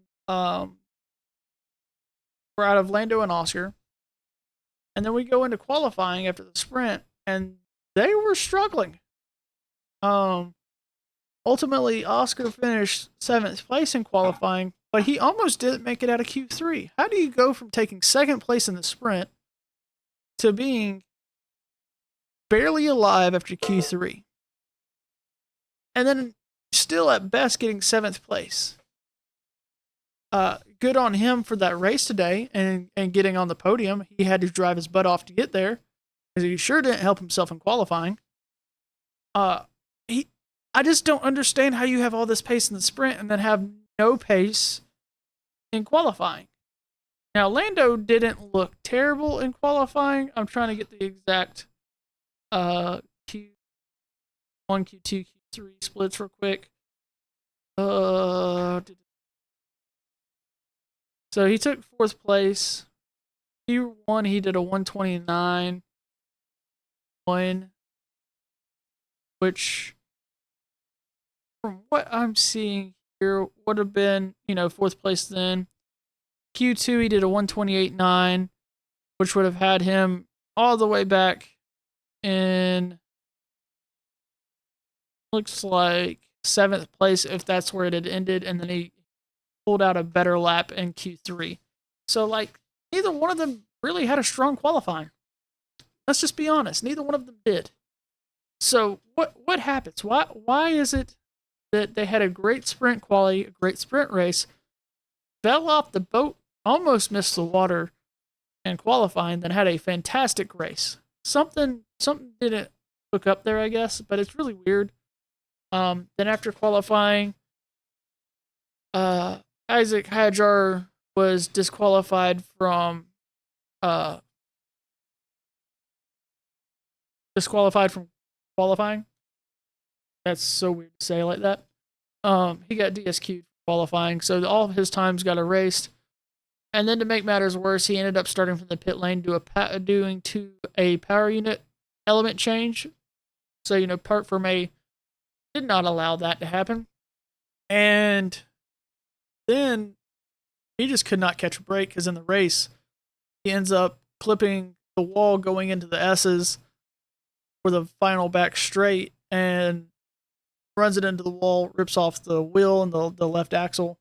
or out of Lando and Oscar. And then we go into qualifying after the sprint, and they were struggling. Ultimately, Oscar finished 7th place in qualifying, but he almost didn't make it out of Q3. How do you go from taking 2nd place in the sprint to being barely alive after Q3? And then still at best getting 7th place. Good on him for that race today and getting on the podium. He had to drive his butt off to get there because he sure didn't help himself in qualifying. I just don't understand how you have all this pace in the sprint and then have no pace in qualifying. Now, Lando didn't look terrible in qualifying. I'm trying to get the exact Q1, Q2, Q3 splits real quick. So he took 4th place. Q1, he did a 129. Which, from what I'm seeing here, would have been, 4th place then. Q2, he did a 128.9, which would have had him all the way back in, looks like 7th place if that's where it had ended, and then he pulled out a better lap in Q3. So, like, neither one of them really had a strong qualifying. Let's just be honest. Neither one of them did. So what happens? Why is it that they had a great sprint quality, a great sprint race, fell off the boat, almost missed the water in qualifying, then had a fantastic race? Something didn't hook up there, I guess, but it's really weird. Then after qualifying, Isaac Hajar was uh disqualified from qualifying. That's so weird to say like that. He got DSQ'd for qualifying, so all of his times got erased. And then to make matters worse, he ended up starting from the pit lane doing to a power unit element change. So part from A did not allow that to happen, and then he just could not catch a break because in the race he ends up clipping the wall going into the S's for the final back straight and runs it into the wall, rips off the wheel and the left axle,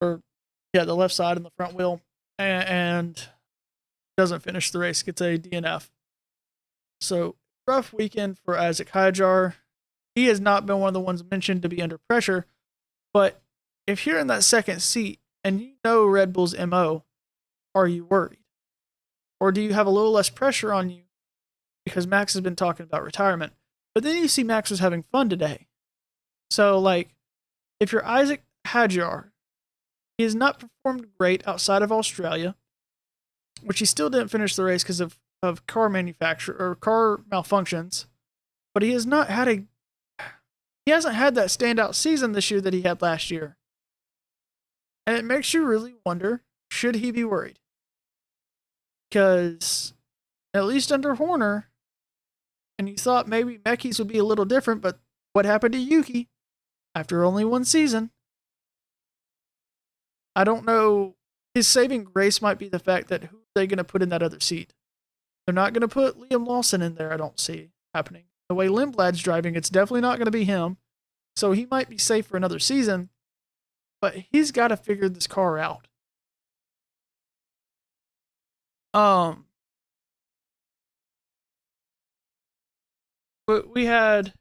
or the left side and the front wheel, and doesn't finish the race, gets a DNF. So rough weekend for Isaac Hajar. He has not been one of the ones mentioned to be under pressure, but if you're in that second seat and you know Red Bull's MO, are you worried? Or do you have a little less pressure on you because Max has been talking about retirement? But then you see Max was having fun today. So, if you're Isaac Hajar, he has not performed great outside of Australia, which he still didn't finish the race because of car manufacture or car malfunctions. But he hasn't had that standout season this year that he had last year. And it makes you really wonder, should he be worried? Because at least under Horner, and you thought maybe Mekis would be a little different, but what happened to Yuki after only one season? I don't know. His saving grace might be the fact that who are they going to put in that other seat? They're not going to put Liam Lawson in there, I don't see happening. The way Lindblad's driving, it's definitely not going to be him. So he might be safe for another season, but he's got to figure this car out. But we had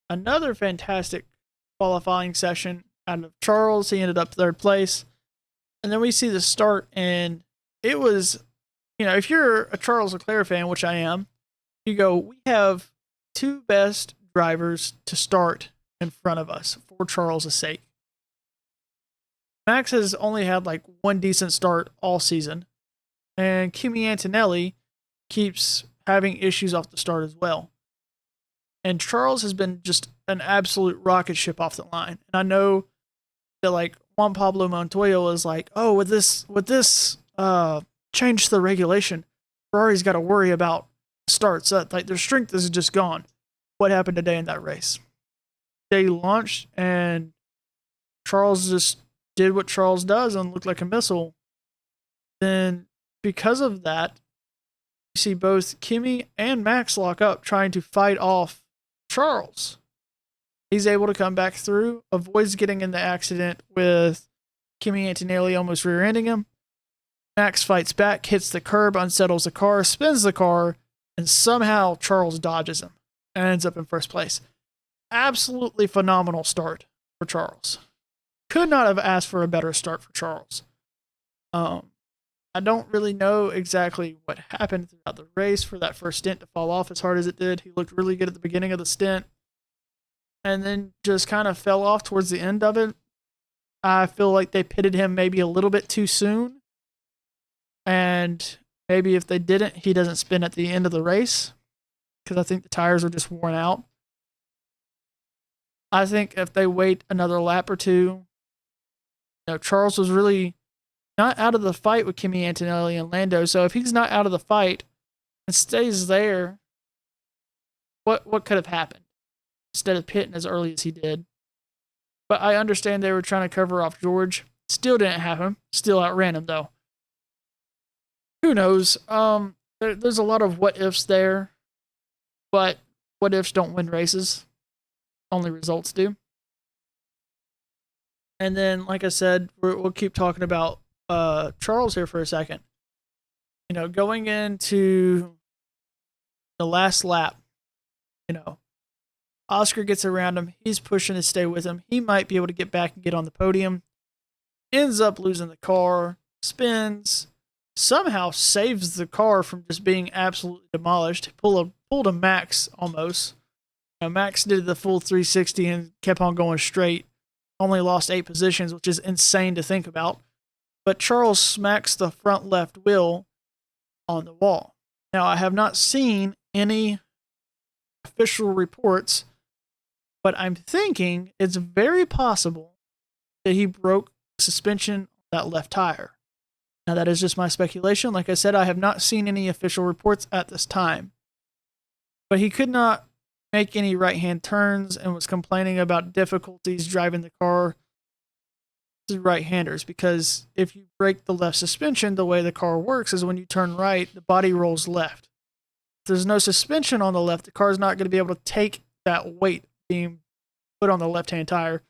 another fantastic qualifying session out of Charles. He ended up third place. And then we see the start, and it was, if you're a Charles Leclerc fan, which I am, you go, we have two best drivers to start in front of us for Charles' sake. Max has only had one decent start all season, and Kimi Antonelli keeps having issues off the start as well. And Charles has been just an absolute rocket ship off the line. And I know that Juan Pablo Montoya was like, oh, with this change to the regulation, Ferrari's got to worry about starts. Their strength is just gone. What happened today in that race? They launched and Charles just did what Charles does and looked like a missile. Then because of that, you see both Kimi and Max lock up trying to fight off Charles. He's able to come back through, avoids getting in the accident with Kimi Antonelli almost rear-ending him. Max fights back, hits the curb, unsettles the car, spins the car, and somehow Charles dodges him and ends up in first place. Absolutely phenomenal start for Charles. Could not have asked for a better start for Charles. I don't really know exactly what happened throughout the race for that first stint to fall off as hard as it did. He looked really good at the beginning of the stint and then just kind of fell off towards the end of it. I feel like they pitted him maybe a little bit too soon. And maybe if they didn't, he doesn't spin at the end of the race because I think the tires are just worn out. I think if they wait another lap or two, Charles was really not out of the fight with Kimi Antonelli and Lando. So if he's not out of the fight and stays there, what could have happened instead of pitting as early as he did? But I understand they were trying to cover off George. Still didn't happen. Still outran him though. Who knows? There's a lot of what ifs there, but what ifs don't win races. Only results do. And then, like I said, we'll keep talking about Charles here for a second. Going into the last lap, you know, Oscar gets around him. He's pushing to stay with him. He might be able to get back and get on the podium. Ends up losing the car, spins, somehow saves the car from just being absolutely demolished. Pulled a Max almost. Max did the full 360 and kept on going straight. Only lost 8 positions, which is insane to think about. But Charles smacks the front left wheel on the wall. Now, I have not seen any official reports, but I'm thinking it's very possible that he broke the suspension on that left tire. Now, that is just my speculation. Like I said, I have not seen any official reports at this time. But he could not make any right-hand turns and was complaining about difficulties driving the car to right-handers, because if you break the left suspension, the way the car works is when you turn right, the body rolls left. If there's no suspension on the left, the car is not going to be able to take that weight being put on the left-hand tire,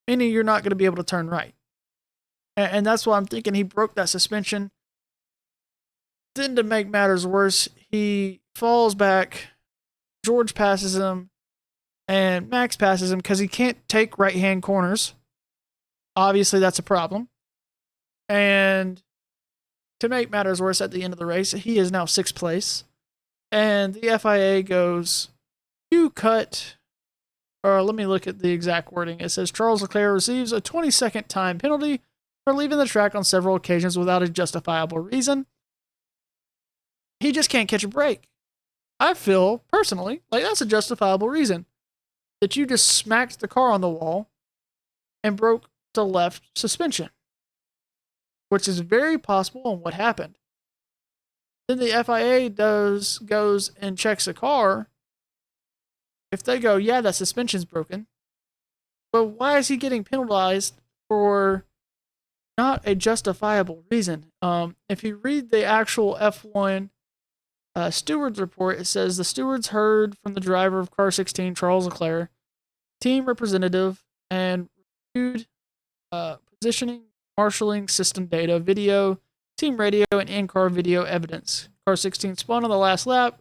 meaning you're not going to be able to turn right. And that's why I'm thinking he broke that suspension. Then, to make matters worse, he falls back. George passes him, and Max passes him because he can't take right-hand corners. Obviously, that's a problem. And to make matters worse, at the end of the race, he is now 6th place. And the FIA goes, you cut, or let me look at the exact wording. It says Charles Leclerc receives a 20-second time penalty for leaving the track on several occasions without a justifiable reason. He just can't catch a break. I feel, personally, like that's a justifiable reason. That you just smacked the car on the wall and broke the left suspension, which is very possible on what happened. Then the FIA goes and checks the car. If they go, yeah, that suspension's broken, but why is he getting penalized for not a justifiable reason? If you read the actual F1 stewards report, it says the stewards heard from the driver of car 16, Charles Leclerc, team representative, and reviewed positioning, marshalling, system data, video, team radio, and in-car video evidence. Car 16 spun on the last lap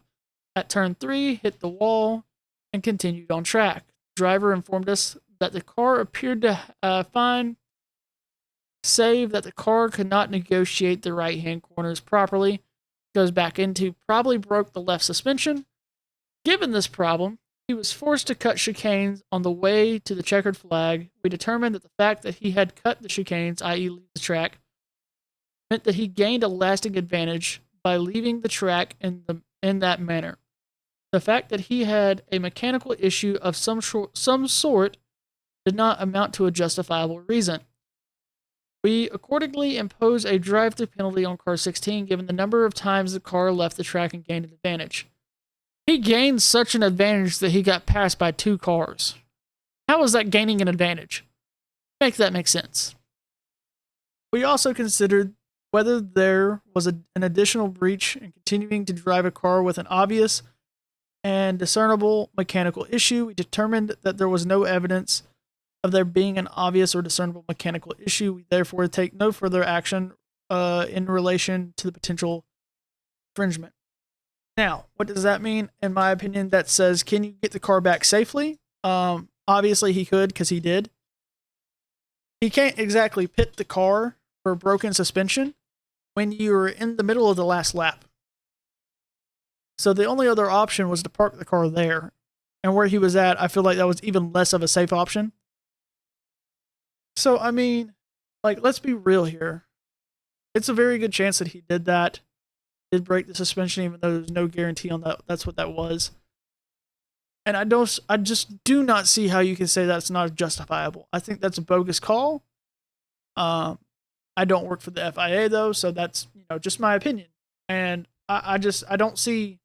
at turn 3, hit the wall, and continued on track. The driver informed us that the car appeared to find save that the car could not negotiate the right-hand corners properly. Goes back into probably broke the left suspension. Given this problem, he was forced to cut chicanes on the way to the checkered flag. We determined that the fact that he had cut the chicanes, i.e. leave the track, meant that he gained a lasting advantage by leaving the track in that manner. The fact that he had a mechanical issue of some sort did not amount to a justifiable reason. We accordingly impose a drive-through penalty on car 16 given the number of times the car left the track and gained an advantage. He gained such an advantage that he got passed by 2 cars. How is that gaining an advantage? Make that make sense. We also considered whether there was an additional breach in continuing to drive a car with an obvious and discernible mechanical issue. We determined that there was no evidence of there being an obvious or discernible mechanical issue. We therefore take no further action in relation to the potential infringement. Now, what does that mean? In my opinion, that says, can you get the car back safely? Obviously, he could, because he did. He can't exactly pit the car for broken suspension when you're in the middle of the last lap. So the only other option was to park the car there. And where he was at, I feel like that was even less of a safe option. So, I mean, like, let's be real here. It's a very good chance that he did that. Did break the suspension, even though there's no guarantee on that. That's what that was. And I just do not see how you can say that's not justifiable. I think that's a bogus call. I don't work for the FIA though, so that's, just my opinion. And I don't see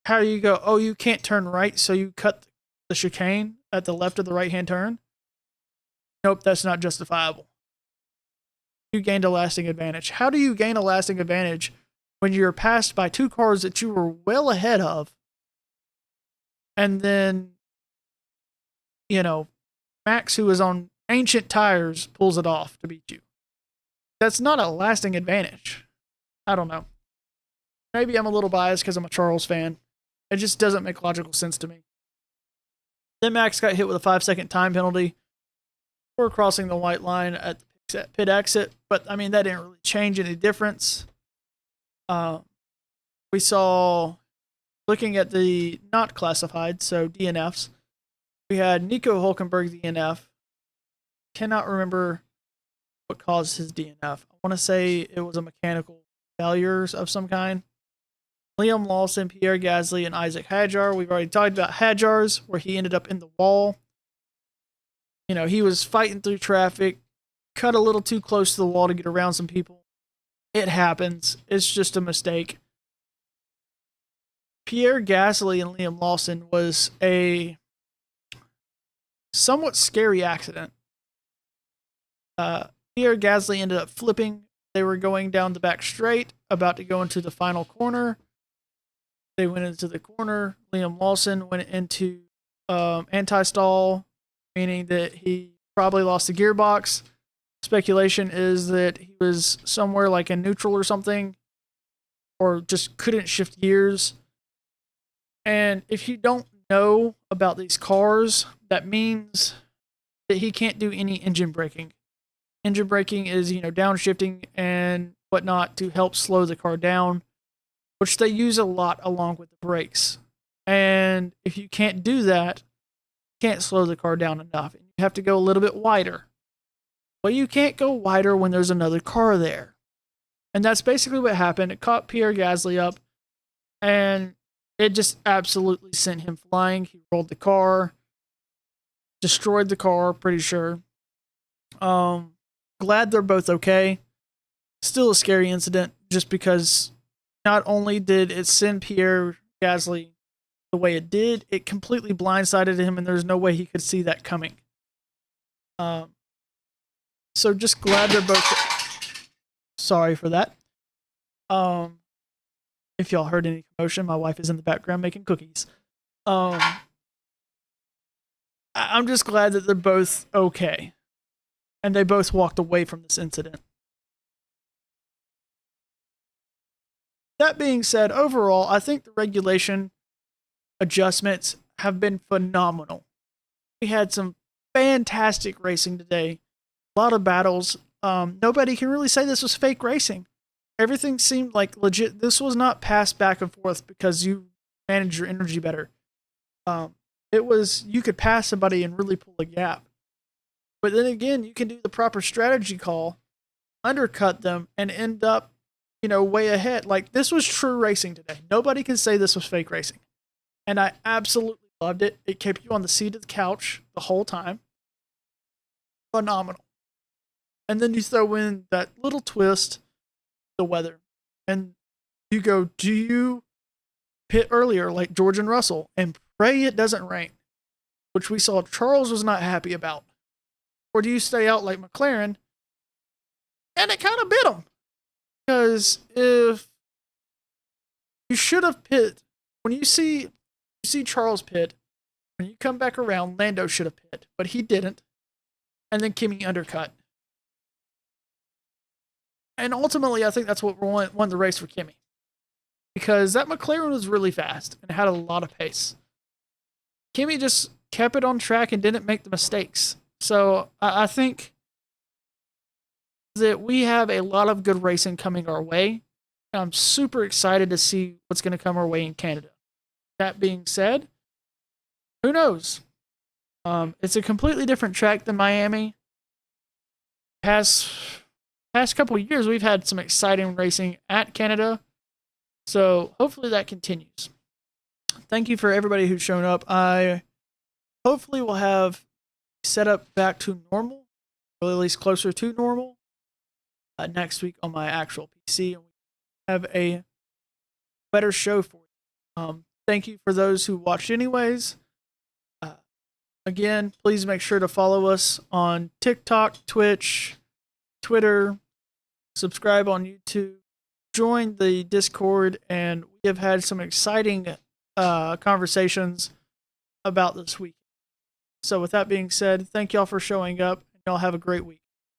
how you go, oh, you can't turn right, so you cut the chicane at the left of the right-hand turn. Nope, that's not justifiable. You gained a lasting advantage. How do you gain a lasting advantage when you're passed by 2 cars that you were well ahead of, and then, Max, who is on ancient tires, pulls it off to beat you? That's not a lasting advantage. I don't know. Maybe I'm a little biased because I'm a Charles fan. It just doesn't make logical sense to me. Then Max got hit with a 5-second time penalty for crossing the white line at the pit exit, but I mean, that didn't really change any difference. We saw, looking at the not classified, so DNFs, we had Nico Hulkenberg DNF. Cannot remember what caused his DNF. I want to say it was a mechanical failures of some kind. Liam Lawson, Pierre Gasly, and Isaac Hadjar. We've already talked about Hadjar's, where he ended up in the wall. You know, he was fighting through traffic, cut a little too close to the wall to get around some people. It happens. It's just a mistake. Pierre Gasly and Liam Lawson was a somewhat scary accident. Pierre Gasly ended up flipping. They were going down the back straight, about to go into the final corner. They went into the corner. Liam Lawson went into anti-stall, meaning that he probably lost the gearbox. Speculation is that he was somewhere like in neutral or something, or just couldn't shift gears. And if you don't know about these cars, that means that he can't do any engine braking. Engine braking is, downshifting and whatnot to help slow the car down, which they use a lot along with the brakes. And if you can't do that, you can't slow the car down enough. You have to go a little bit wider. Well, you can't go wider when there's another car there. And that's basically what happened. It caught Pierre Gasly up, and it just absolutely sent him flying. He rolled the car, destroyed the car, pretty sure. Glad they're both okay. Still a scary incident, just because not only did it send Pierre Gasly the way it did, it completely blindsided him, and there's no way he could see that coming. So just glad they're both. Sorry for that. If y'all heard any commotion, my wife is in the background making cookies. I'm just glad that they're both okay, and they both walked away from this incident. That being said, overall, I think the regulation adjustments have been phenomenal. We had some fantastic racing today. A lot of battles. Nobody can really say this was fake racing. Everything seemed like legit. This was not passed back and forth because you manage your energy better. It was, you could pass somebody and really pull a gap. But then again, you can do the proper strategy call, undercut them, and end up, way ahead. Like, this was true racing today. Nobody can say this was fake racing. And I absolutely loved it. It kept you on the seat of the couch the whole time. Phenomenal. And then you throw in that little twist, the weather. And you go, do you pit earlier like George and Russell and pray it doesn't rain? Which we saw Charles was not happy about. Or do you stay out like McLaren? And it kind of bit him. Because if you should have pit, when you see Charles pit, when you come back around, Lando should have pit, but he didn't. And then Kimi undercut. And ultimately, I think that's what won the race for Kimi. Because that McLaren was really fast and had a lot of pace. Kimi just kept it on track and didn't make the mistakes. So I think that we have a lot of good racing coming our way. And I'm super excited to see what's going to come our way in Canada. That being said, who knows? It's a completely different track than Miami. Past couple of years, we've had some exciting racing at Canada. So hopefully that continues. Thank you for everybody who's shown up. I hopefully will have set up back to normal, or at least closer to normal, next week on my actual PC, and we have a better show for you. Thank you for those who watched anyways. Again, please make sure to follow us on TikTok, Twitch, Twitter, subscribe on YouTube, join the Discord, and we have had some exciting conversations about this week. So with that being said, thank y'all for showing up, and y'all have a great week.